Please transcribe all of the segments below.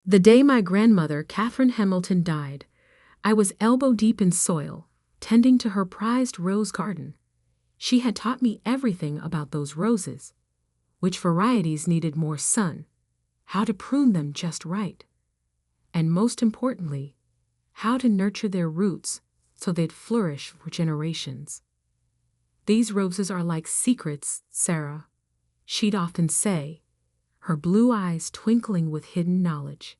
The day my grandmother, Catherine Hamilton, died, I was elbow-deep in soil, tending to her prized rose garden. She had taught me everything about those roses, which varieties needed more sun, how to prune them just right, and most importantly, how to nurture their roots so they'd flourish for generations. "These roses are like secrets, Sarah," she'd often say, her blue eyes twinkling with hidden knowledge.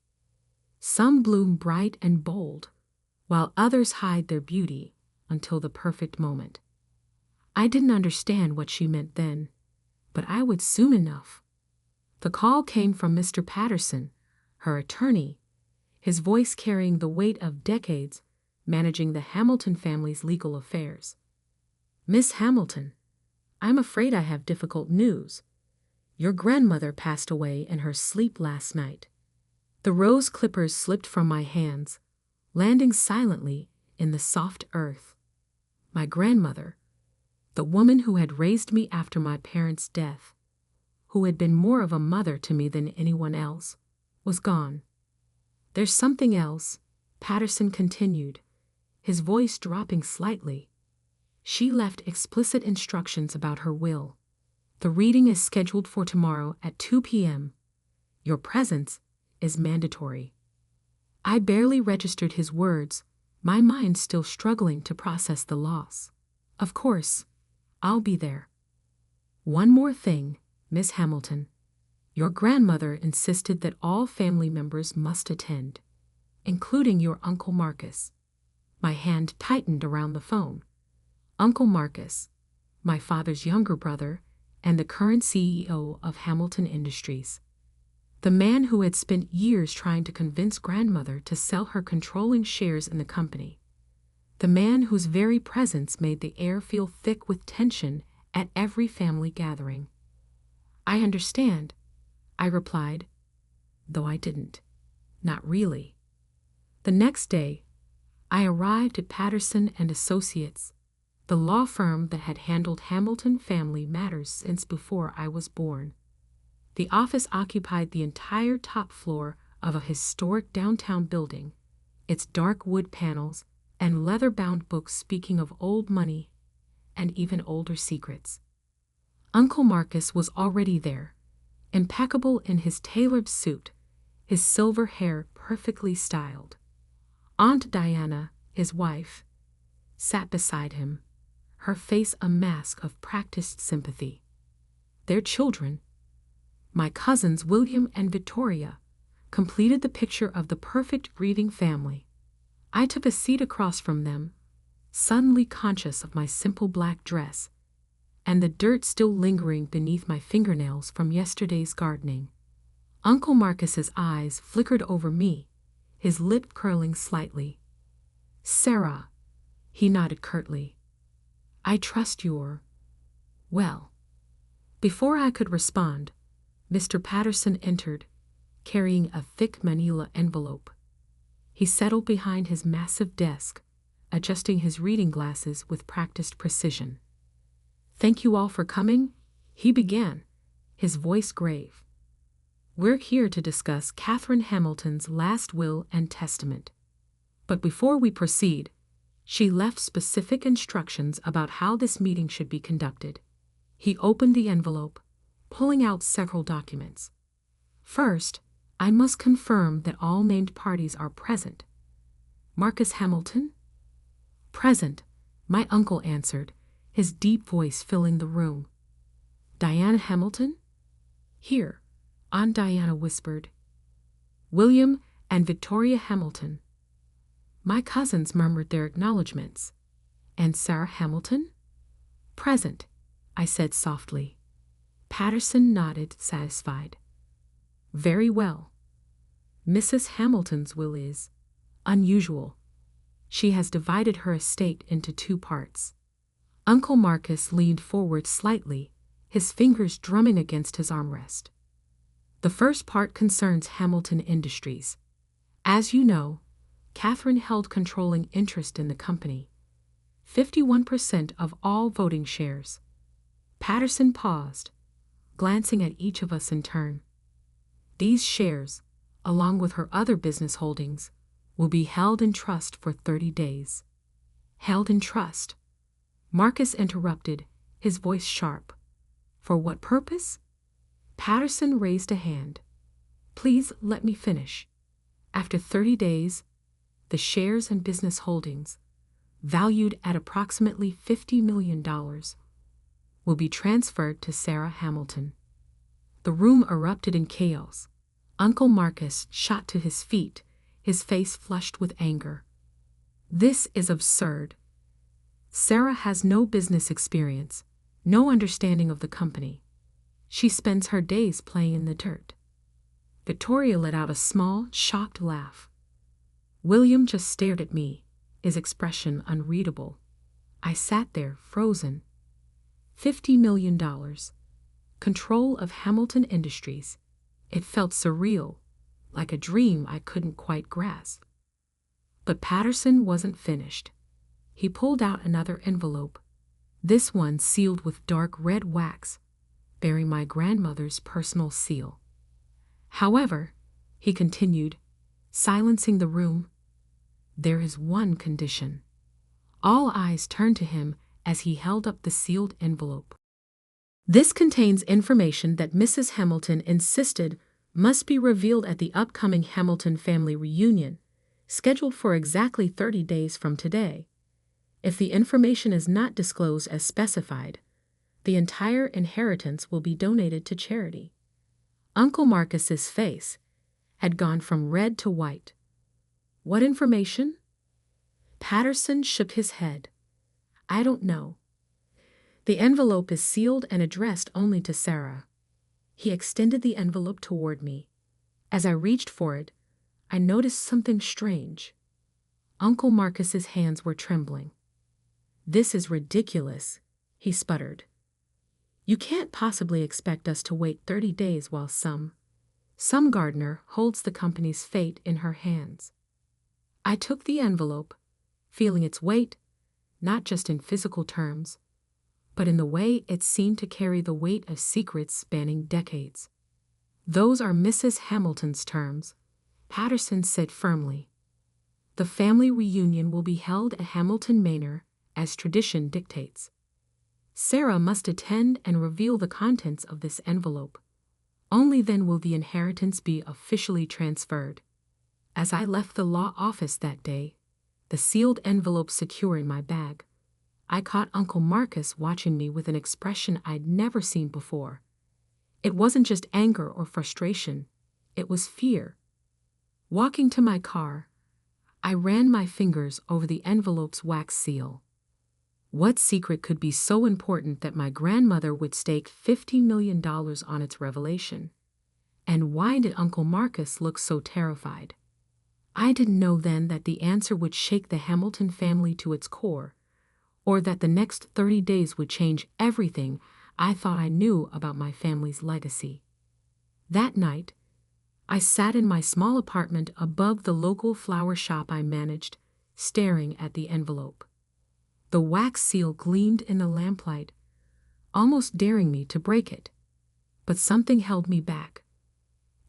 "Some bloom bright and bold, while others hide their beauty until the perfect moment." I didn't understand what she meant then, but I would soon enough. The call came from Mr. Patterson, her attorney, his voice carrying the weight of decades managing the Hamilton family's legal affairs. "Miss Hamilton, I'm afraid I have difficult news. Your grandmother passed away in her sleep last night." The rose clippers slipped from my hands, landing silently in the soft earth. My grandmother, the woman who had raised me after my parents' death, who had been more of a mother to me than anyone else, was gone. "There's something else," Patterson continued, his voice dropping slightly. "She left explicit instructions about her will. The reading is scheduled for tomorrow at 2 p.m. Your presence is mandatory." I barely registered his words, my mind still struggling to process the loss. "Of course, I'll be there. One more thing, Miss Hamilton. Your grandmother insisted that all family members must attend, including your Uncle Marcus." My hand tightened around the phone. Uncle Marcus, my father's younger brother and the current CEO of Hamilton Industries. The man who had spent years trying to convince grandmother to sell her controlling shares in the company. The man whose very presence made the air feel thick with tension at every family gathering. "I understand," I replied, though I didn't. Not really. The next day, I arrived at Patterson and Associates, the law firm that had handled Hamilton family matters since before I was born. The office occupied the entire top floor of a historic downtown building, its dark wood panels and leather-bound books speaking of old money and even older secrets. Uncle Marcus was already there, impeccable in his tailored suit, his silver hair perfectly styled. Aunt Diana, his wife, sat beside him, her face a mask of practiced sympathy. Their children, my cousins William and Victoria, completed the picture of the perfect grieving family. I took a seat across from them, suddenly conscious of my simple black dress and the dirt still lingering beneath my fingernails from yesterday's gardening. Uncle Marcus's eyes flickered over me, his lip curling slightly. "Sarah," he nodded curtly, "I trust you're well." Before I could respond, Mr. Patterson entered, carrying a thick manila envelope. He settled behind his massive desk, adjusting his reading glasses with practiced precision. "Thank you all for coming," he began, his voice grave. "We're here to discuss Catherine Hamilton's last will and testament. But before we proceed, she left specific instructions about how this meeting should be conducted." He opened the envelope, pulling out several documents. "First, I must confirm that all named parties are present." "Marcus Hamilton?" "Present," my uncle answered, his deep voice filling the room. "Diana Hamilton?" "Here," Aunt Diana whispered. "William and Victoria Hamilton." My cousins murmured their acknowledgments. "And Sarah Hamilton?" "Present," I said softly. Patterson nodded, satisfied. "Very well. Mrs. Hamilton's will is unusual. She has divided her estate into 2 parts. Uncle Marcus leaned forward slightly, his fingers drumming against his armrest. "The first part concerns Hamilton Industries. As you know, Catherine held controlling interest in the company, 51% of all voting shares." Patterson paused, glancing at each of us in turn. "These shares, along with her other business holdings, will be held in trust for 30 days. Held in trust? Marcus interrupted, his voice sharp. For what purpose? Patterson raised a hand. Please let me finish. After 30 days, the shares and business holdings, valued at approximately $50 million, will be transferred to Sarah Hamilton. The room erupted in chaos. Uncle Marcus shot to his feet, his face flushed with anger. This is absurd. Sarah has no business experience, no understanding of the company. She spends her days playing in the dirt. Victoria let out a small, shocked laugh. William just stared at me, his expression unreadable. I sat there, frozen. $50 million. Control of Hamilton Industries. It felt surreal, like a dream I couldn't quite grasp. But Patterson wasn't finished. He pulled out another envelope, this one sealed with dark red wax, bearing my grandmother's personal seal. However, he continued, silencing the room, there is one condition. All eyes turned to him as he held up the sealed envelope. This contains information that Mrs. Hamilton insisted must be revealed at the upcoming Hamilton family reunion, scheduled for exactly 30 days from today. If the information is not disclosed as specified, the entire inheritance will be donated to charity. Uncle Marcus's face had gone from red to white. What information? Patterson shook his head. I don't know. The envelope is sealed and addressed only to Sarah. He extended the envelope toward me. As I reached for it, I noticed something strange. Uncle Marcus's hands were trembling. This is ridiculous, he sputtered. You can't possibly expect us to wait 30 days while some gardener holds the company's fate in her hands. I took the envelope, feeling its weight, not just in physical terms, but in the way it seemed to carry the weight of secrets spanning decades. Those are Mrs. Hamilton's terms, Patterson said firmly. The family reunion will be held at Hamilton Manor as tradition dictates. Sarah must attend and reveal the contents of this envelope. Only then will the inheritance be officially transferred. As I left the law office that day, the sealed envelope secure in my bag, I caught Uncle Marcus watching me with an expression I'd never seen before. It wasn't just anger or frustration, it was fear. Walking to my car, I ran my fingers over the envelope's wax seal. What secret could be so important that my grandmother would stake $50 million on its revelation? And why did Uncle Marcus look so terrified? I didn't know then that the answer would shake the Hamilton family to its core, or that the next 30 days would change everything I thought I knew about my family's legacy. That night, I sat in my small apartment above the local flower shop I managed, staring at the envelope. The wax seal gleamed in the lamplight, almost daring me to break it. But something held me back.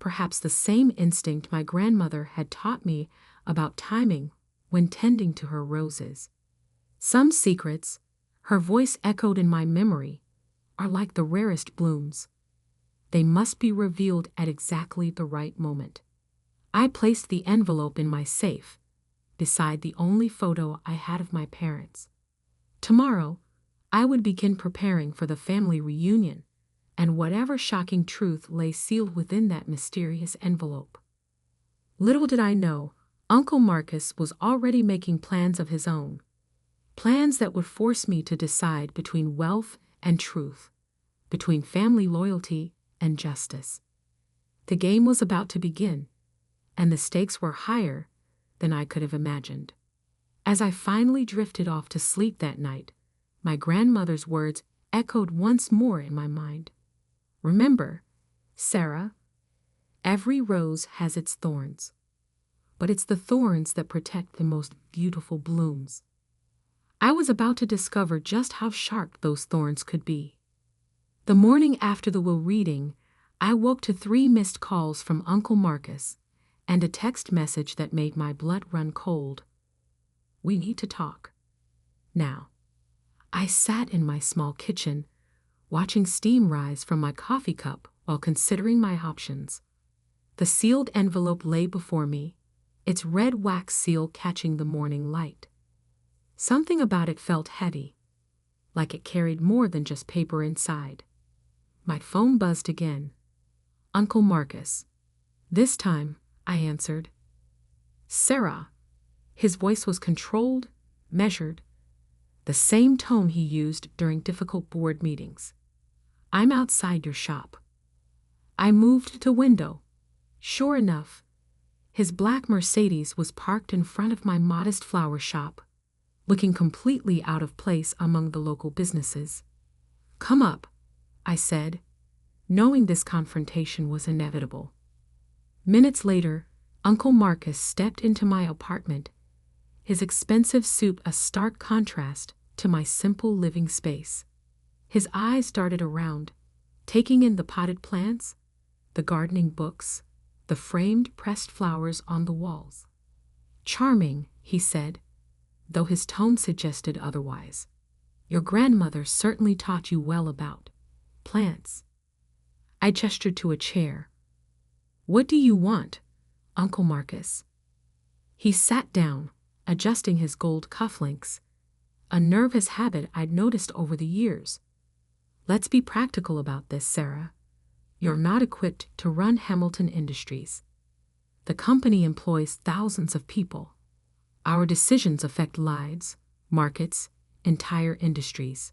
Perhaps the same instinct my grandmother had taught me about timing when tending to her roses. Some secrets, her voice echoed in my memory, are like the rarest blooms. They must be revealed at exactly the right moment. I placed the envelope in my safe, beside the only photo I had of my parents. Tomorrow, I would begin preparing for the family reunion, and whatever shocking truth lay sealed within that mysterious envelope. Little did I know, Uncle Marcus was already making plans of his own. Plans that would force me to decide between wealth and truth, between family loyalty and justice. The game was about to begin, and the stakes were higher than I could have imagined. As I finally drifted off to sleep that night, my grandmother's words echoed once more in my mind. Remember, Sarah, every rose has its thorns, but it's the thorns that protect the most beautiful blooms. I was about to discover just how sharp those thorns could be. The morning after the will reading, I woke to 3 missed calls from Uncle Marcus, and a text message that made my blood run cold. We need to talk. Now. I sat in my small kitchen, watching steam rise from my coffee cup while considering my options. The sealed envelope lay before me, its red wax seal catching the morning light. Something about it felt heavy, like it carried more than just paper inside. My phone buzzed again. Uncle Marcus. This time, I answered. Sarah. His voice was controlled, measured, the same tone he used during difficult board meetings. I'm outside your shop. I moved to window. Sure enough, his black Mercedes was parked in front of my modest flower shop, looking completely out of place among the local businesses. Come up, I said, knowing this confrontation was inevitable. Minutes later, Uncle Marcus stepped into my apartment, his expensive suit a stark contrast to my simple living space. His eyes darted around, taking in the potted plants, the gardening books, the framed pressed flowers on the walls. Charming, he said, though his tone suggested otherwise. Your grandmother certainly taught you well about plants. I gestured to a chair. What do you want, Uncle Marcus? He sat down, adjusting his gold cufflinks, a nervous habit I'd noticed over the years. Let's be practical about this, Sarah. You're not equipped to run Hamilton Industries. The company employs thousands of people. Our decisions affect lives, markets, entire industries.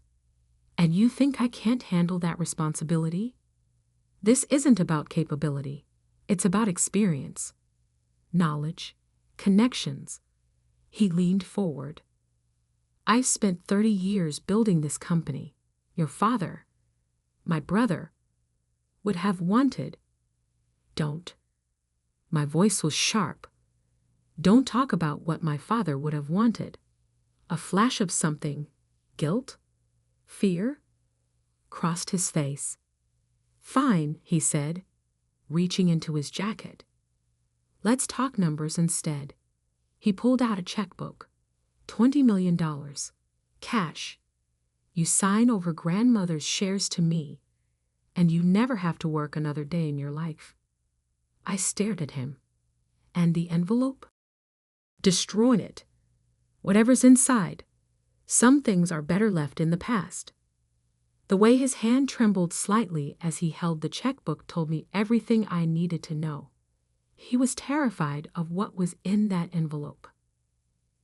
And you think I can't handle that responsibility? This isn't about capability. It's about experience, knowledge, connections. He leaned forward. I've spent 30 years building this company. Your father, my brother, would have wanted. Don't. My voice was sharp. Don't talk about what my father would have wanted. A flash of something, guilt, fear, crossed his face. Fine, he said, reaching into his jacket. Let's talk numbers instead. He pulled out a checkbook. $20 million. Cash. You sign over grandmother's shares to me, and you never have to work another day in your life. I stared at him. And the envelope? Destroy it. Whatever's inside. Some things are better left in the past. The way his hand trembled slightly as he held the checkbook told me everything I needed to know. He was terrified of what was in that envelope.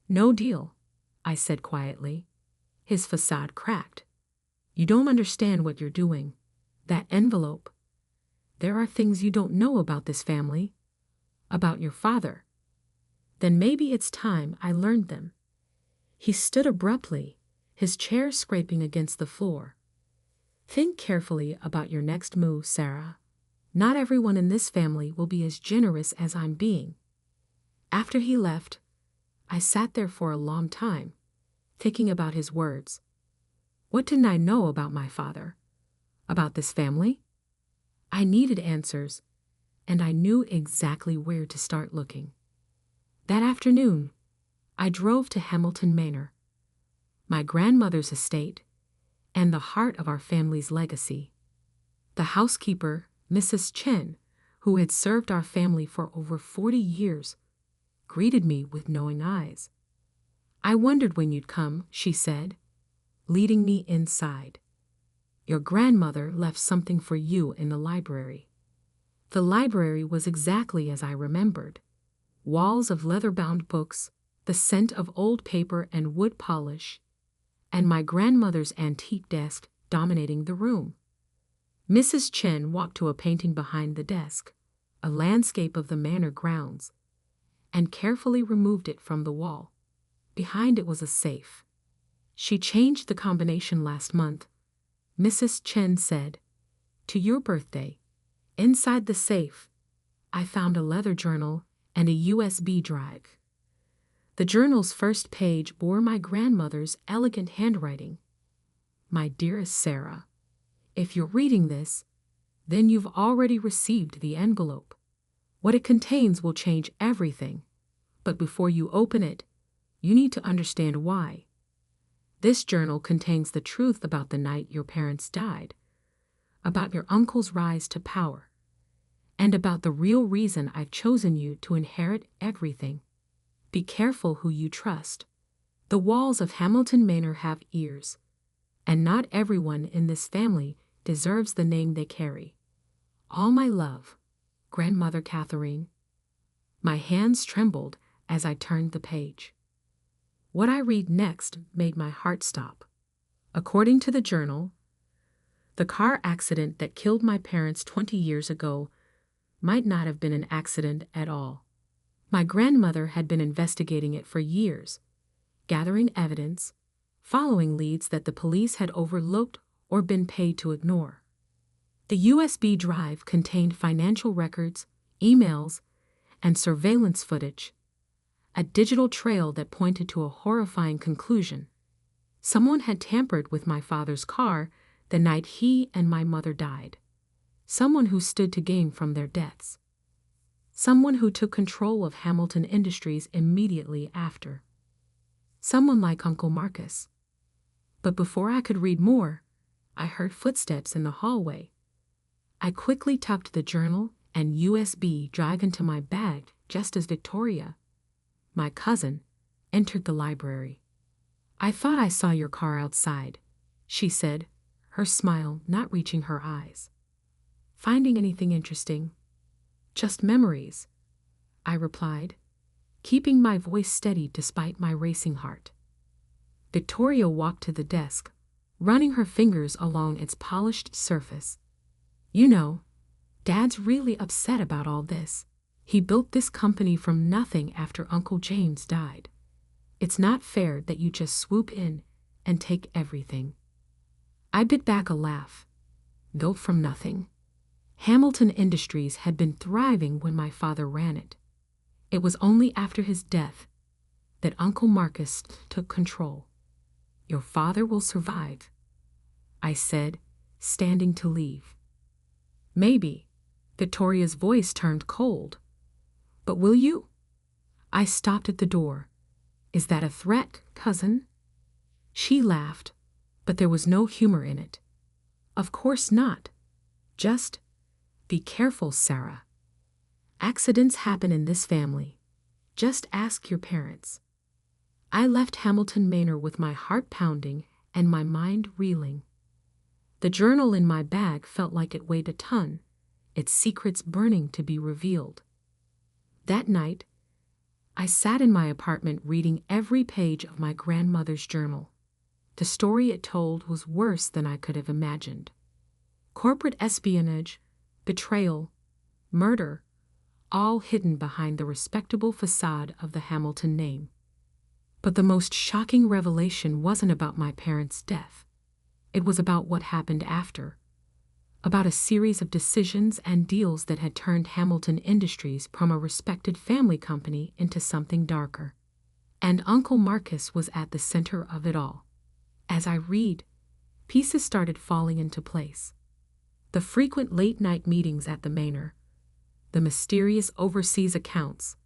No deal, I said quietly. His facade cracked. You don't understand what you're doing. That envelope. There are things you don't know about this family, about your father. Then maybe it's time I learned them. He stood abruptly, his chair scraping against the floor. Think carefully about your next move, Sarah. Not everyone in this family will be as generous as I'm being. After he left, I sat there for a long time, thinking about his words. What didn't I know about my father? About this family? I needed answers, and I knew exactly where to start looking. That afternoon, I drove to Hamilton Manor, my grandmother's estate, and the heart of our family's legacy. The housekeeper, Mrs. Chen, who had served our family for over 40 years, greeted me with knowing eyes. I wondered when you'd come, she said, leading me inside. Your grandmother left something for you in the library. The library was exactly as I remembered. Walls of leather-bound books, the scent of old paper and wood polish, and my grandmother's antique desk dominating the room. Mrs. Chen walked to a painting behind the desk, a landscape of the manor grounds, and carefully removed it from the wall. Behind it was a safe. She changed the combination last month. Mrs. Chen said, to your birthday, inside the safe, I found a leather journal and a USB drive. The journal's first page bore my grandmother's elegant handwriting. My dearest Sarah, if you're reading this, then you've already received the envelope. What it contains will change everything, but before you open it, you need to understand why. This journal contains the truth about the night your parents died, about your uncle's rise to power, and about the real reason I've chosen you to inherit everything. Be careful who you trust. The walls of Hamilton Manor have ears, and not everyone in this family deserves the name they carry. All my love, Grandmother Catherine. My hands trembled as I turned the page. What I read next made my heart stop. According to the journal, the car accident that killed my parents 20 years ago might not have been an accident at all. My grandmother had been investigating it for years, gathering evidence, following leads that the police had overlooked or been paid to ignore. The USB drive contained financial records, emails, and surveillance footage, a digital trail that pointed to a horrifying conclusion. Someone had tampered with my father's car the night he and my mother died. Someone who stood to gain from their deaths. Someone who took control of Hamilton Industries immediately after. Someone like Uncle Marcus. But before I could read more, I heard footsteps in the hallway. I quickly tucked the journal and USB drive into my bag just as Victoria, my cousin, entered the library. "I thought I saw your car outside," she said, her smile not reaching her eyes. "Finding anything interesting?" "Just memories," I replied, keeping my voice steady despite my racing heart. Victoria walked to the desk, running her fingers along its polished surface. "You know, Dad's really upset about all this. He built this company from nothing after Uncle James died. It's not fair that you just swoop in and take everything." I bit back a laugh. Built from nothing. Hamilton Industries had been thriving when my father ran it. It was only after his death that Uncle Marcus took control. "Your father will survive," I said, standing to leave. "Maybe." Victoria's voice turned cold. "But will you?" I stopped at the door. "Is that a threat, cousin?" She laughed, but there was no humor in it. "Of course not. Just be careful, Sarah. Accidents happen in this family. Just ask your parents." I left Hamilton Manor with my heart pounding and my mind reeling. The journal in my bag felt like it weighed a ton, its secrets burning to be revealed. That night, I sat in my apartment reading every page of my grandmother's journal. The story it told was worse than I could have imagined. Corporate espionage, betrayal, murder, all hidden behind the respectable facade of the Hamilton name. But the most shocking revelation wasn't about my parents' death. It was about what happened after. About a series of decisions and deals that had turned Hamilton Industries from a respected family company into something darker. And Uncle Marcus was at the center of it all. As I read, pieces started falling into place. The frequent late-night meetings at the Manor, the mysterious overseas accounts,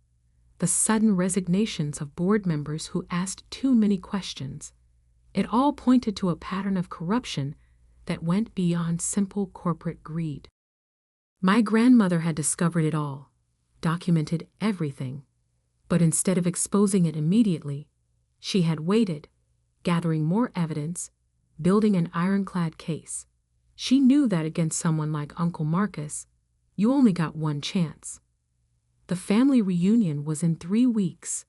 the sudden resignations of board members who asked too many questions. It all pointed to a pattern of corruption that went beyond simple corporate greed. My grandmother had discovered it all, documented everything, but instead of exposing it immediately, she had waited, gathering more evidence, building an ironclad case. She knew that against someone like Uncle Marcus, you only got one chance. The family reunion was in 3 weeks.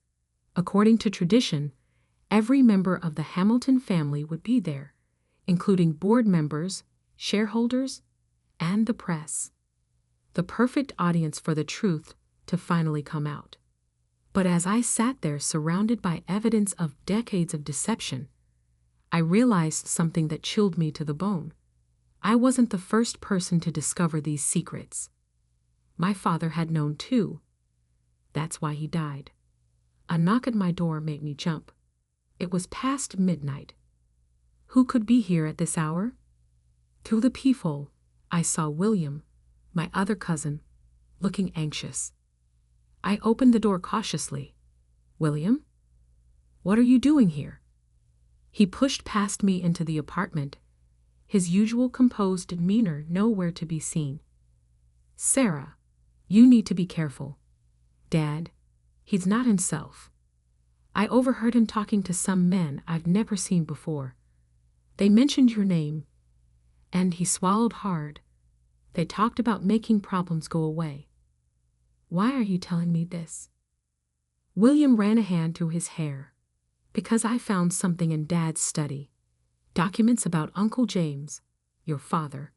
According to tradition, every member of the Hamilton family would be there, including board members, shareholders, and the press. The perfect audience for the truth to finally come out. But as I sat there surrounded by evidence of decades of deception, I realized something that chilled me to the bone. I wasn't the first person to discover these secrets. My father had known too. That's why he died. A knock at my door made me jump. It was past midnight. Who could be here at this hour? Through the peephole, I saw William, my other cousin, looking anxious. I opened the door cautiously. "William? What are you doing here?" He pushed past me into the apartment, his usual composed demeanor nowhere to be seen. "Sarah, you need to be careful. Dad, he's not himself. I overheard him talking to some men I've never seen before. They mentioned your name, and," he swallowed hard, "they talked about making problems go away. Why are you telling me this?" William ran a hand through his hair. "Because I found something in Dad's study. Documents about Uncle James, your father,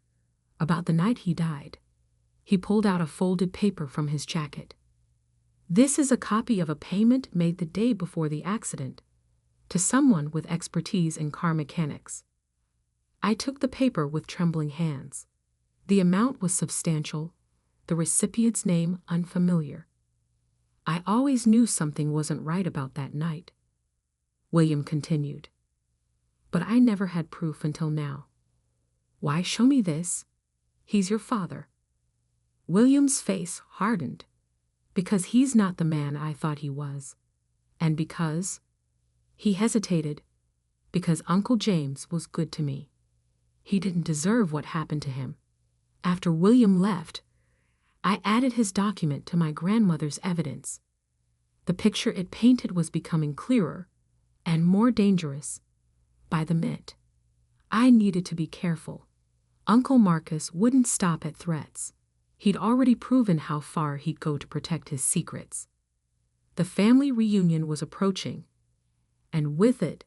about the night he died." He pulled out a folded paper from his jacket. "This is a copy of a payment made the day before the accident to someone with expertise in car mechanics." I took the paper with trembling hands. The amount was substantial, the recipient's name unfamiliar. I always knew something wasn't right about that night. William continued. "But I never had proof until now." "Why show me this? He's your father." William's face hardened. "Because he's not the man I thought he was. And because," he hesitated, "because Uncle James was good to me. He didn't deserve what happened to him." After William left, I added his document to my grandmother's evidence. The picture it painted was becoming clearer and more dangerous by the minute. I needed to be careful. Uncle Marcus wouldn't stop at threats. He'd already proven how far he'd go to protect his secrets. The family reunion was approaching, and with it,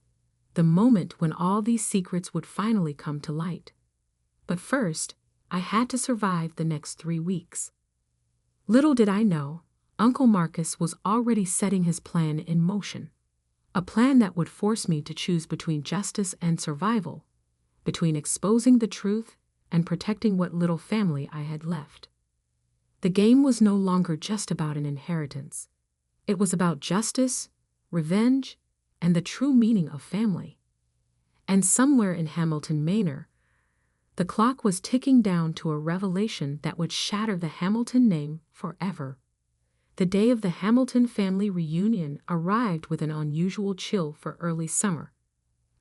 the moment when all these secrets would finally come to light. But first, I had to survive the next 3 weeks. Little did I know, Uncle Marcus was already setting his plan in motion. A plan that would force me to choose between justice and survival, between exposing the truth and protecting what little family I had left. The game was no longer just about an inheritance. It was about justice, revenge, and the true meaning of family. And somewhere in Hamilton Manor, the clock was ticking down to a revelation that would shatter the Hamilton name forever. The day of the Hamilton family reunion arrived with an unusual chill for early summer.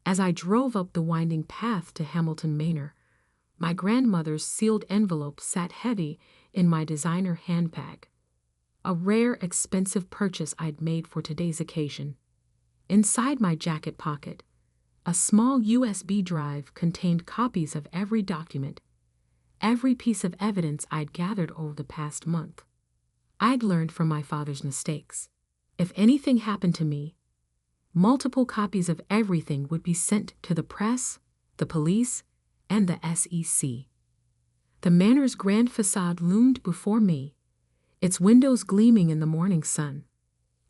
As I drove up the winding path to Hamilton Manor, my grandmother's sealed envelope sat heavy in my designer handbag, a rare, expensive purchase I'd made for today's occasion. Inside my jacket pocket, a small USB drive contained copies of every document, every piece of evidence I'd gathered over the past month. I'd learned from my father's mistakes. If anything happened to me, multiple copies of everything would be sent to the press, the police, and the SEC. The manor's grand facade loomed before me, its windows gleaming in the morning sun.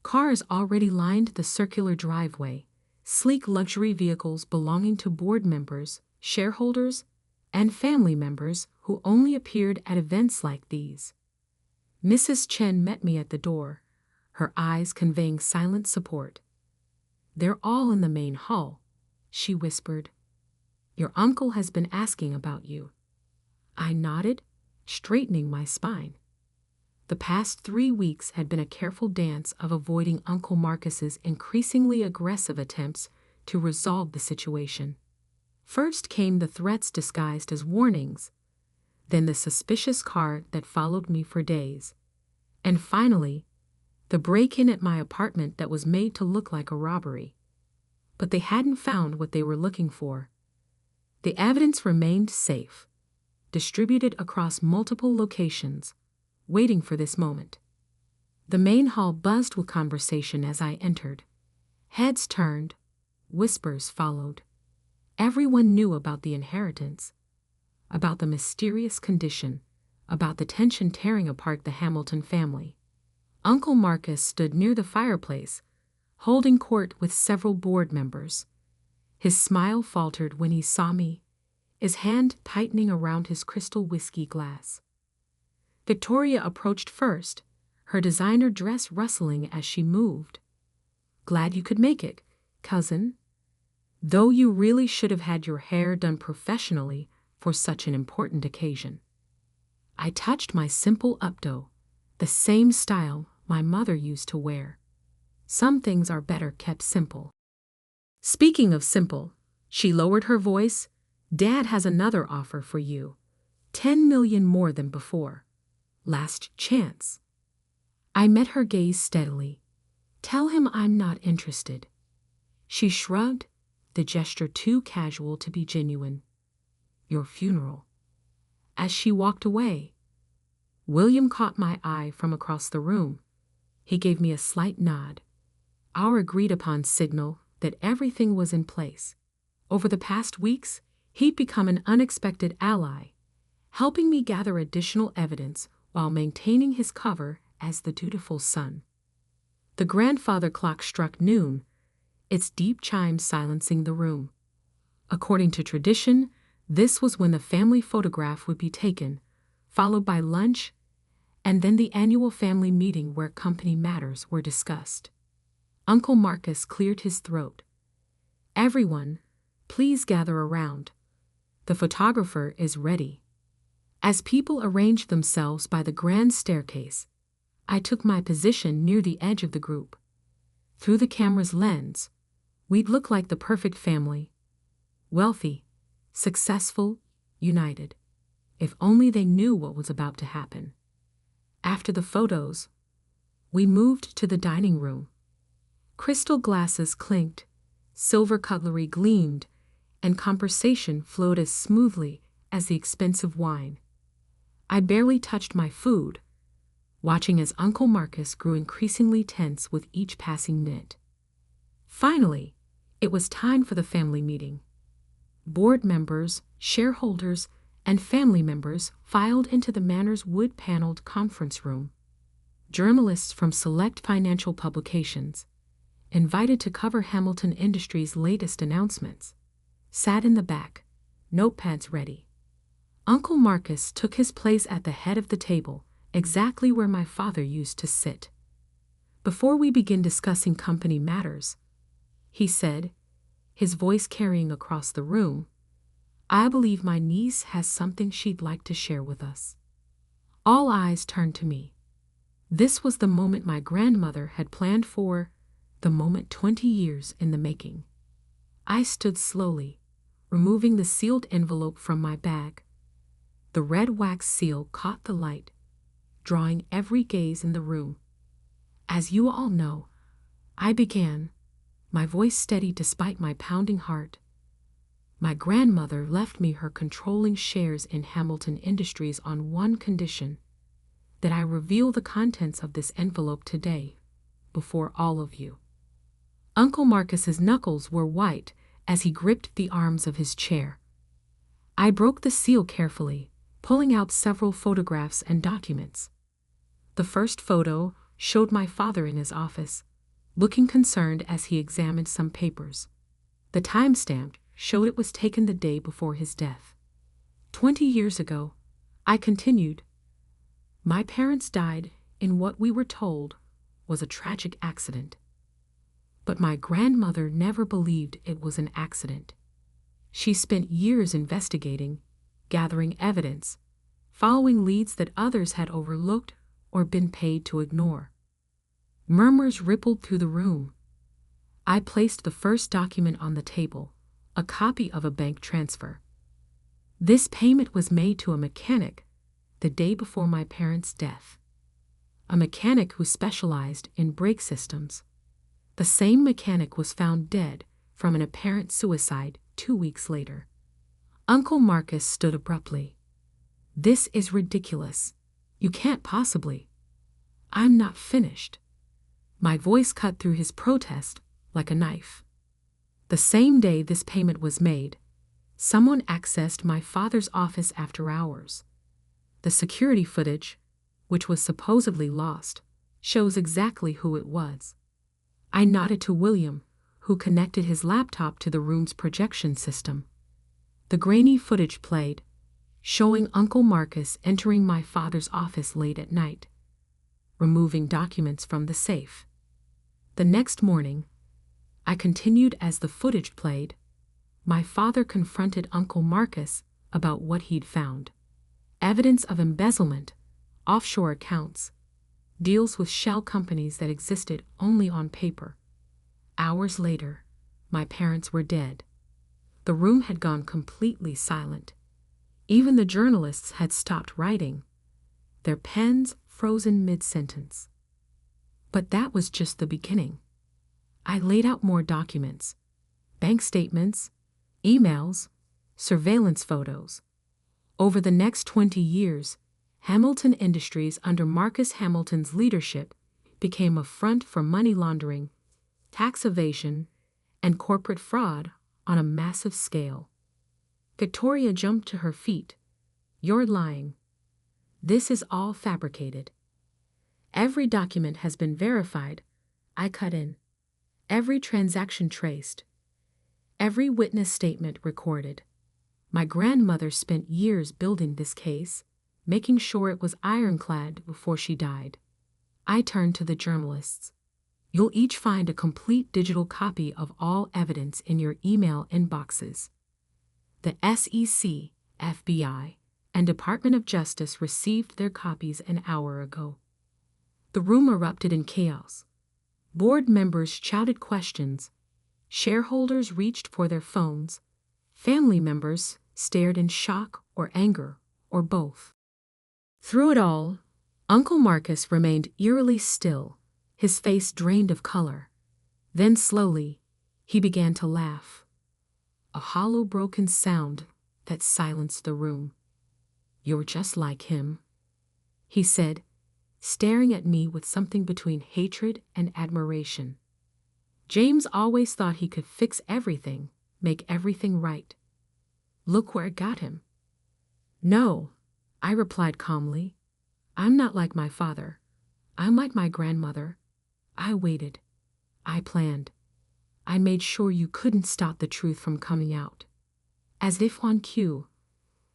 Cars already lined the circular driveway, sleek luxury vehicles belonging to board members, shareholders, and family members who only appeared at events like these. Mrs. Chen met me at the door, her eyes conveying silent support. "They're all in the main hall," she whispered. "Your uncle has been asking about you." I nodded, straightening my spine. The past 3 weeks had been a careful dance of avoiding Uncle Marcus's increasingly aggressive attempts to resolve the situation. First came the threats disguised as warnings, then the suspicious car that followed me for days, and finally, the break-in at my apartment that was made to look like a robbery. But they hadn't found what they were looking for. The evidence remained safe, distributed across multiple locations, waiting for this moment. The main hall buzzed with conversation as I entered. Heads turned, whispers followed. Everyone knew about the inheritance, about the mysterious condition, about the tension tearing apart the Hamilton family. Uncle Marcus stood near the fireplace, holding court with several board members. His smile faltered when he saw me, his hand tightening around his crystal whiskey glass. Victoria approached first, her designer dress rustling as she moved. "Glad you could make it, cousin. Though you really should have had your hair done professionally for such an important occasion." I touched my simple updo, the same style my mother used to wear. Some things are better kept simple. Speaking of simple, she lowered her voice. Dad has another offer for you. 10 million more than before. Last chance. I met her gaze steadily. Tell him I'm not interested. She shrugged, the gesture too casual to be genuine. Your funeral. As she walked away, William caught my eye from across the room. He gave me a slight nod. Our agreed-upon signal that everything was in place. Over the past weeks, he'd become an unexpected ally, helping me gather additional evidence while maintaining his cover as the dutiful son. The grandfather clock struck noon, its deep chimes silencing the room. According to tradition, this was when the family photograph would be taken, followed by lunch, and then the annual family meeting where company matters were discussed. Uncle Marcus cleared his throat. Everyone, please gather around. The photographer is ready. As people arranged themselves by the grand staircase, I took my position near the edge of the group. Through the camera's lens, we'd look like the perfect family. Wealthy, successful, united. If only they knew what was about to happen. After the photos, we moved to the dining room. Crystal glasses clinked, silver cutlery gleamed, and conversation flowed as smoothly as the expensive wine. I barely touched my food, watching as Uncle Marcus grew increasingly tense with each passing minute. Finally, it was time for the family meeting. Board members, shareholders, and family members filed into the Manor's wood-paneled conference room. Journalists from select financial publications, invited to cover Hamilton Industries' latest announcements, sat in the back, notepads ready. Uncle Marcus took his place at the head of the table, exactly where my father used to sit. Before we begin discussing company matters, he said, his voice carrying across the room, I believe my niece has something she'd like to share with us. All eyes turned to me. This was the moment my grandmother had planned for, the moment 20 years in the making. I stood slowly, removing the sealed envelope from my bag. The red wax seal caught the light, drawing every gaze in the room. As you all know, I began, my voice steady despite my pounding heart. My grandmother left me her controlling shares in Hamilton Industries on one condition, that I reveal the contents of this envelope today, before all of you. Uncle Marcus's knuckles were white as he gripped the arms of his chair. I broke the seal carefully, pulling out several photographs and documents. The first photo showed my father in his office, looking concerned as he examined some papers. The timestamp showed it was taken the day before his death. 20 years ago, I continued. My parents died in what we were told was a tragic accident. But my grandmother never believed it was an accident. She spent years investigating, gathering evidence, following leads that others had overlooked or been paid to ignore. Murmurs rippled through the room. I placed the first document on the table, a copy of a bank transfer. This payment was made to a mechanic the day before my parents' death. A mechanic who specialized in brake systems. The same mechanic was found dead from an apparent suicide 2 weeks later. Uncle Marcus stood abruptly. This is ridiculous. You can't possibly. I'm not finished. My voice cut through his protest like a knife. The same day this payment was made, someone accessed my father's office after hours. The security footage, which was supposedly lost, shows exactly who it was. I nodded to William, who connected his laptop to the room's projection system. The grainy footage played, showing Uncle Marcus entering my father's office late at night, removing documents from the safe. The next morning, I continued as the footage played. My father confronted Uncle Marcus about what he'd found. Evidence of embezzlement, offshore accounts, deals with shell companies that existed only on paper. Hours later, my parents were dead. The room had gone completely silent. Even the journalists had stopped writing, their pens frozen mid-sentence. But that was just the beginning. I laid out more documents, bank statements, emails, surveillance photos. Over the next 20 years, Hamilton Industries under Marcus Hamilton's leadership became a front for money laundering, tax evasion, and corporate fraud on a massive scale. Victoria jumped to her feet. "You're lying. This is all fabricated." "Every document has been verified," I cut in. "Every transaction traced. Every witness statement recorded. My grandmother spent years building this case, making sure it was ironclad before she died." I turned to the journalists. "You'll each find a complete digital copy of all evidence in your email inboxes. The SEC, FBI, and Department of Justice received their copies an hour ago." The room erupted in chaos. Board members shouted questions. Shareholders reached for their phones. Family members stared in shock or anger, or both. Through it all, Uncle Marcus remained eerily still, his face drained of color. Then slowly, he began to laugh. A hollow, broken sound that silenced the room. "You're just like him," he said, staring at me with something between hatred and admiration. "James always thought he could fix everything, make everything right. Look where it got him." "No," I replied calmly. "I'm not like my father. I'm like my grandmother. I waited. I planned. I made sure you couldn't stop the truth from coming out." As if on cue,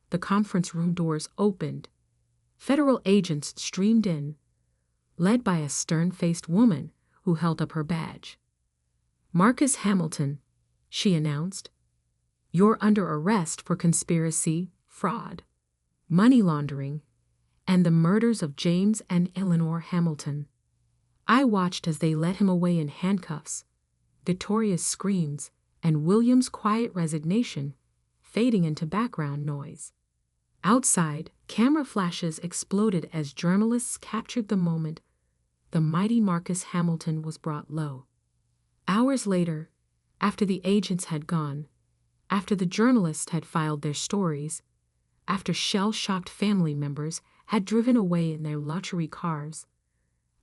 the conference room doors opened. Federal agents streamed in, led by a stern-faced woman who held up her badge. "Marcus Hamilton," she announced. "You're under arrest for conspiracy, fraud, money laundering, and the murders of James and Eleanor Hamilton." I watched as they led him away in handcuffs, Victoria's screams and William's quiet resignation fading into background noise. Outside, camera flashes exploded as journalists captured the moment the mighty Marcus Hamilton was brought low. Hours later, after the agents had gone, after the journalists had filed their stories, after shell-shocked family members had driven away in their luxury cars,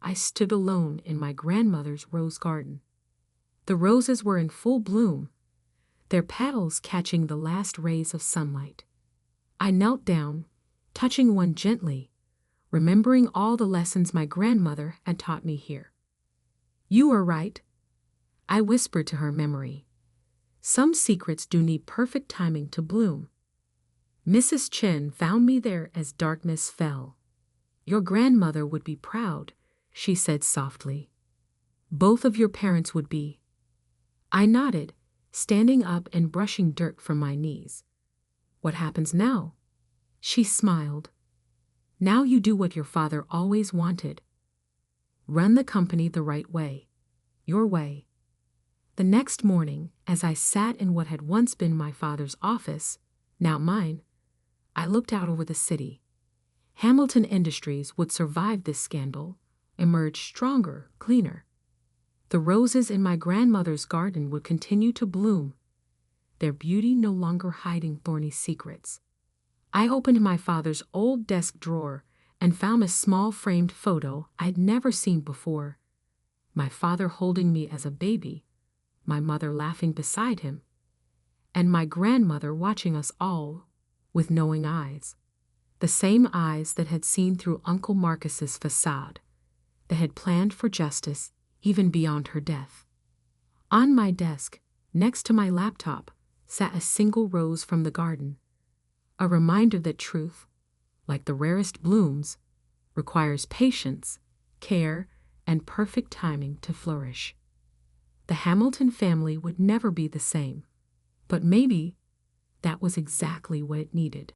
I stood alone in my grandmother's rose garden. The roses were in full bloom, their petals catching the last rays of sunlight. I knelt down, touching one gently, remembering all the lessons my grandmother had taught me here. "You were right," I whispered to her memory. "Some secrets do need perfect timing to bloom." Mrs. Chen found me there as darkness fell. "Your grandmother would be proud," she said softly. "Both of your parents would be." I nodded, standing up and brushing dirt from my knees. "What happens now?" She smiled. "Now you do what your father always wanted. Run the company the right way. Your way." The next morning, as I sat in what had once been my father's office, now mine, I looked out over the city. Hamilton Industries would survive this scandal, emerge stronger, cleaner. The roses in my grandmother's garden would continue to bloom, their beauty no longer hiding thorny secrets. I opened my father's old desk drawer and found a small framed photo I'd never seen before. My father holding me as a baby, my mother laughing beside him, and my grandmother watching us all with knowing eyes. The same eyes that had seen through Uncle Marcus's facade, that had planned for justice even beyond her death. On my desk, next to my laptop, sat a single rose from the garden, a reminder that truth, like the rarest blooms, requires patience, care, and perfect timing to flourish. The Hamilton family would never be the same, but maybe that was exactly what it needed.